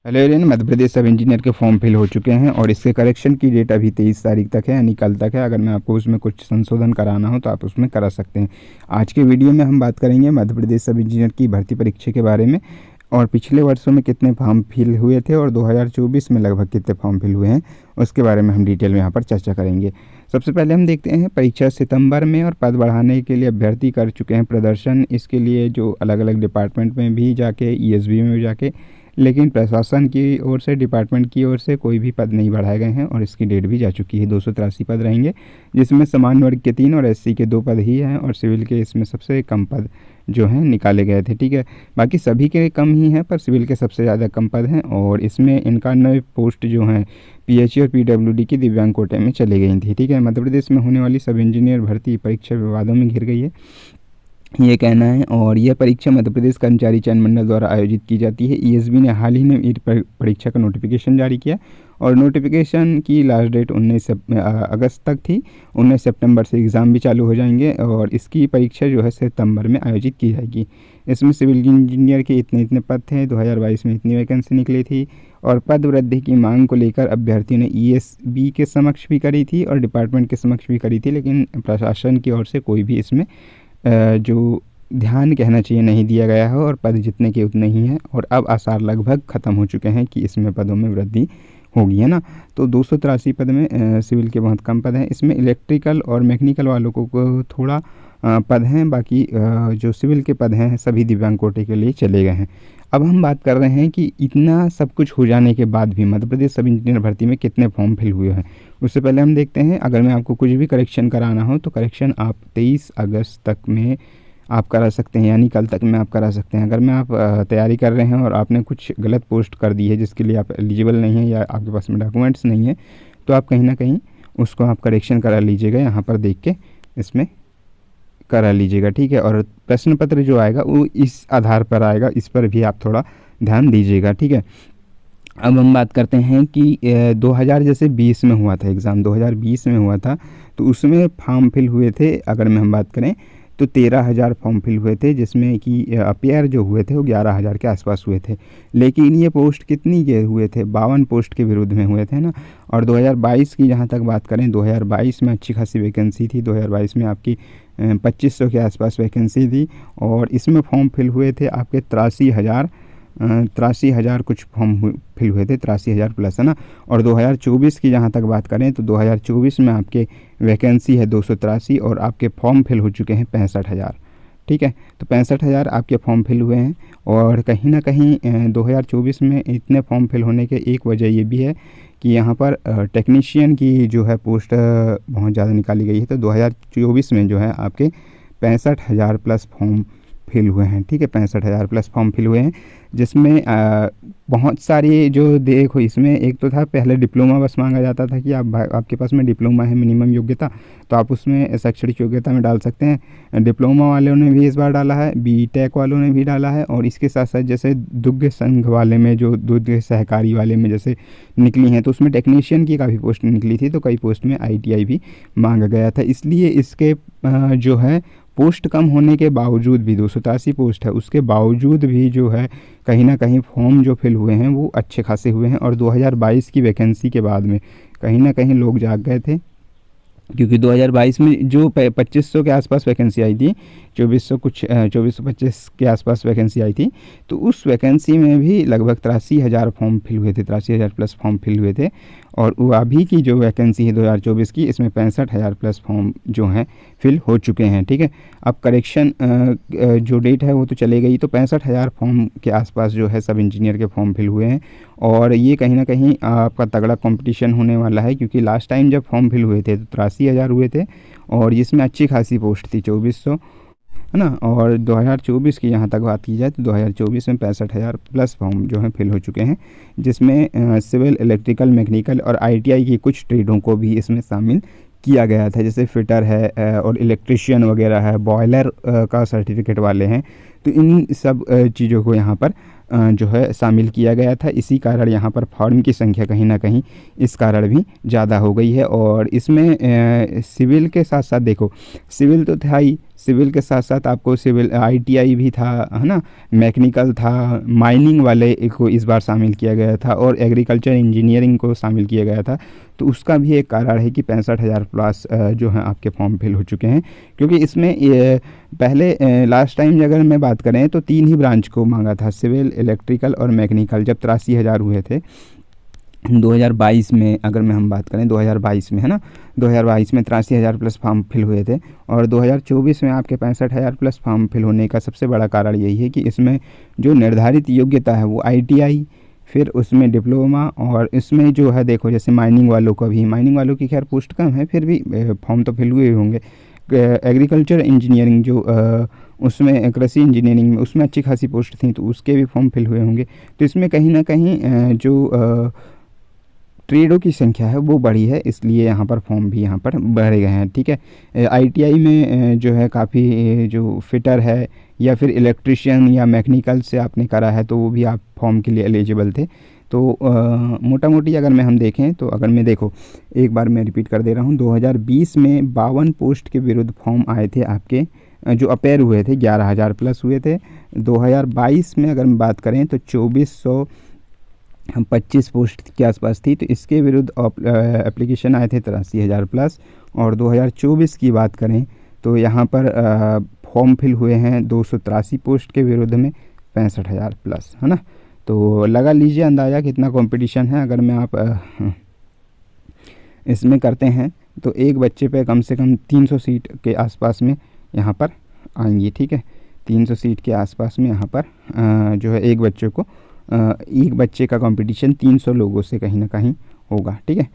Hello Ariane, Madhya Pradesh सब engineer के form fill हो चुके हैं और इसके करेक्शन की डेट अभी 23 तारीख तक है, यानी कल तक है। अगर मैं आपको उसमें कुछ संशोधन कराना हो तो आप उसमें करा सकते हैं। आज के वीडियो में हम बात करेंगे मध्य प्रदेश सब इंजीनियर की भर्ती परीक्षा के बारे में और पिछले वर्षों में कितने फॉर्म फिल हुए थे और 2024 में लगभग कितने फॉर्म फिल हुए हैं उसके बारे में हम डिटेल में यहाँ पर चर्चा करेंगे। सबसे पहले हम देखते हैं परीक्षा सितंबर में और पद बढ़ाने के लिए अभ्यर्थी कर चुके हैं प्रदर्शन। इसके लिए जो अलग अलग डिपार्टमेंट में भी जाके, ईएसबी में भी जाके, लेकिन प्रशासन की ओर से, डिपार्टमेंट की ओर से कोई भी पद नहीं बढ़ाए गए हैं और इसकी डेट भी जा चुकी है। 283 पद रहेंगे, जिसमें सामान्य वर्ग के 3 और एससी के 2 पद ही हैं और सिविल के इसमें सबसे कम पद जो हैं निकाले गए थे। ठीक है, बाकी सभी के कम ही हैं पर सिविल के सबसे ज़्यादा कम पद हैं और इसमें 91 पोस्ट जो हैं पीएचई और पीडब्ल्यूडी की दिव्यांग कोटे में चली गई थी। ठीक है, मध्य प्रदेश में होने वाली सब इंजीनियर भर्ती परीक्षा विवादों में घिर गई है, ये कहना है। और यह परीक्षा मध्य प्रदेश कर्मचारी चयन मंडल द्वारा आयोजित की जाती है। ईएसबी ने हाल ही में इस परीक्षा का नोटिफिकेशन जारी किया और नोटिफिकेशन की लास्ट डेट 19 अगस्त तक थी। 19 सितंबर से एग्ज़ाम भी चालू हो जाएंगे और इसकी परीक्षा जो है सितंबर में आयोजित की जाएगी। इसमें सिविल इंजीनियर के इतने पद थे, 2022 में इतनी वैकेंसी निकली थी और पद वृद्धि की मांग को लेकर अभ्यर्थियों ने ईएसबी के समक्ष भी करी थी और डिपार्टमेंट के समक्ष भी करी थी, लेकिन प्रशासन की ओर से कोई भी इसमें जो ध्यान कहना चाहिए नहीं दिया गया है और पद जितने के उतने ही हैं और अब आसार लगभग ख़त्म हो चुके हैं कि इसमें पदों में वृद्धि होगी, है ना। तो 283 पद में सिविल के बहुत कम पद हैं। इसमें इलेक्ट्रिकल और मैकेनिकल वालों को थोड़ा पद हैं, बाकी जो सिविल के पद हैं सभी दिव्यांग कोटे के लिए चले गए हैं। अब हम बात कर रहे हैं कि इतना सब कुछ हो जाने के बाद भी मध्य प्रदेश सब इंजीनियर भर्ती में कितने फॉर्म फिल हुए हैं। उससे पहले हम देखते हैं, अगर मैं आपको कुछ भी करेक्शन कराना हो तो करेक्शन आप 23 अगस्त तक में आप करा सकते हैं, यानी कल तक में आप करा सकते हैं। अगर मैं आप तैयारी कर रहे हैं और आपने कुछ गलत पोस्ट कर दी है जिसके लिए आप एलिजिबल नहीं है या आपके पास में डॉक्यूमेंट्स नहीं है, तो आप कहीं ना कहीं उसको आप करेक्शन करा लीजिएगा, यहाँ पर देख के इसमें करा लीजिएगा। ठीक है, और प्रश्न पत्र जो आएगा वो इस आधार पर आएगा, इस पर भी आप थोड़ा ध्यान दीजिएगा। ठीक है, अब हम बात करते हैं कि 2000 जैसे 20 में हुआ था एग्ज़ाम, 2020 में हुआ था, तो उसमें फॉर्म फिल हुए थे। अगर हम बात करें तो 13,000 फॉर्म फिल हुए थे, जिसमें कि अपेयर जो हुए थे वो 11,000 के आसपास हुए थे। लेकिन ये पोस्ट कितनी के हुए थे? 52 पोस्ट के विरुद्ध में हुए थे ना। और 2022 की जहाँ तक बात करें, 2022 में अच्छी खासी वैकेंसी थी। 2022 में आपकी 2500 के आसपास वैकेंसी थी और इसमें फॉर्म फिल हुए थे आपके 83,000 कुछ फॉर्म फिल हुए थे, 83,000 प्लस, है ना। और 2024 की जहाँ तक बात करें तो 2024 में आपके वैकेंसी है 283 और आपके फॉर्म फिल हो चुके हैं 65,000। ठीक है, तो 65,000 आपके फॉर्म फिल हुए हैं और कहीं ना कहीं 2024 में इतने फॉर्म फिल होने के एक वजह ये भी है कि यहाँ पर टेक्नीशियन की जो है पोस्ट बहुत ज़्यादा निकाली गई है। तो 2024 में जो है आपके 65,000 प्लस फॉर्म फिल हुए हैं। ठीक है, 65,000 प्लस फॉर्म फिल हुए हैं, जिसमें बहुत सारी जो देखो, इसमें एक तो था पहले डिप्लोमा बस मांगा जाता था कि आपके पास में डिप्लोमा है मिनिमम योग्यता, तो आप उसमें शैक्षणिक योग्यता में डाल सकते हैं। डिप्लोमा वालों ने भी इस बार डाला है, बीटेक वालों ने भी डाला है और इसके साथ साथ जैसे दुग्ध संघ वाले में, जो दुग्ध सहकारी वाले में जैसे निकली हैं, तो उसमें टेक्नीशियन की काफ़ी पोस्ट निकली थी, तो कई पोस्ट में आईटीआई भी मांगा गया था। इसलिए इसके जो है पोस्ट कम होने के बावजूद भी, 283 पोस्ट है, उसके बावजूद भी जो है कहीं ना कहीं फॉर्म जो फिल हुए हैं वो अच्छे खासे हुए हैं। और 2022 की वैकेंसी के बाद में कहीं ना कहीं लोग जाग गए थे, क्योंकि 2022 में जो 2500 के आसपास वैकेंसी आई थी, 2425 के आसपास वैकेंसी आई थी, तो उस वैकेंसी में भी लगभग 83,000 फॉर्म फिल हुए थे, 83,000 प्लस फॉर्म फिल हुए थे। और वो अभी की जो वैकेंसी है 2024 की, इसमें 65,000 प्लस फॉर्म जो हैं फिल हो चुके हैं। ठीक है, अब करेक्शन जो डेट है वो तो चले गई, तो 65,000 फॉर्म के आसपास जो है सब इंजीनियर के फॉर्म फिल हुए हैं और ये कहीं ना कहीं आपका तगड़ा कंपटीशन होने वाला है, क्योंकि लास्ट टाइम जब फॉर्म फिल हुए थे तो 83,000 हुए थे और इसमें अच्छी खासी पोस्ट थी 2400, है ना। और 2024 की यहाँ तक बात की जाए तो 2024 में 65,000 प्लस फॉर्म जो हैं फिल हो चुके हैं, जिसमें सिविल, इलेक्ट्रिकल, मैकेनिकल और आईटीआई की कुछ ट्रेडों को भी इसमें शामिल किया गया था, जैसे फिटर है और इलेक्ट्रिशियन वगैरह है, बॉयलर का सर्टिफिकेट वाले हैं, तो इन सब चीज़ों को यहाँ पर जो है शामिल किया गया था। इसी कारण यहाँ पर फॉर्म की संख्या कहीं ना कहीं इस कारण भी ज़्यादा हो गई है। और इसमें सिविल के साथ साथ देखो, सिविल तो था ही, सिविल के साथ साथ आपको सिविल ITI भी था, है ना, मैकेनिकल था, माइनिंग वाले को इस बार शामिल किया गया था और एग्रीकल्चर इंजीनियरिंग को शामिल किया गया था। तो उसका भी एक कारण है कि 65,000 प्लस जो है आपके फॉर्म फिल हो चुके हैं, क्योंकि इसमें पहले लास्ट टाइम अगर मैं बात करें तो 3 ही ब्रांच को मांगा था, सिविल, इलेक्ट्रिकल और मैकेनिकल, जब 83,000 हुए थे 2022 में। अगर मैं हम बात करें 2022 में, है ना, 2022 में 83,000 प्लस फॉर्म फिल हुए थे और 2024 में आपके 65,000 प्लस फॉर्म फिल होने का सबसे बड़ा कारण यही है कि इसमें जो निर्धारित योग्यता है वो ITI, फिर उसमें डिप्लोमा, और इसमें जो है देखो जैसे माइनिंग वालों का भी, माइनिंग वालों की खैर पोस्ट कम है, फिर भी फॉर्म तो फिल हुए होंगे। एग्रीकल्चर इंजीनियरिंग जो उसमें कृषि इंजीनियरिंग में उसमें अच्छी खासी पोस्ट थी, तो उसके भी फॉर्म फिल हुए होंगे। तो इसमें कहीं ना कहीं जो ट्रेडों की संख्या है वो बढ़ी है, इसलिए यहाँ पर फॉर्म भी यहाँ पर बढ़े गए हैं। ठीक है, ITI में जो है काफ़ी जो फिटर है या फिर इलेक्ट्रिशियन या मैकेनिकल से आपने करा है तो वो भी आप फॉर्म के लिए एलिजिबल थे। तो मोटा मोटी अगर हम देखें तो अगर मैं देखो एक बार मैं रिपीट कर दे रहा हूँ, 2020 में 52 पोस्ट के विरुद्ध फॉर्म आए थे आपके, जो अपेयर हुए थे 11,000 प्लस हुए थे। 2022 में अगर हम बात करें तो 2425 पोस्ट के आसपास थी, तो इसके विरुद्ध एप्लीकेशन आए थे 83,000 प्लस। और 2024 की बात करें तो यहाँ पर फॉर्म फिल हुए हैं 283 पोस्ट के विरुद्ध में 65,000 प्लस, है ना। तो लगा लीजिए अंदाज़ा कितना कंपटीशन है। अगर मैं आप इसमें करते हैं तो एक बच्चे पे कम से कम 300 सीट के आसपास में यहाँ पर आएंगी। ठीक है, 300 सीट के आसपास में यहाँ पर जो है एक बच्चे का कंपटीशन 300 लोगों से कहीं ना कहीं होगा। ठीक है,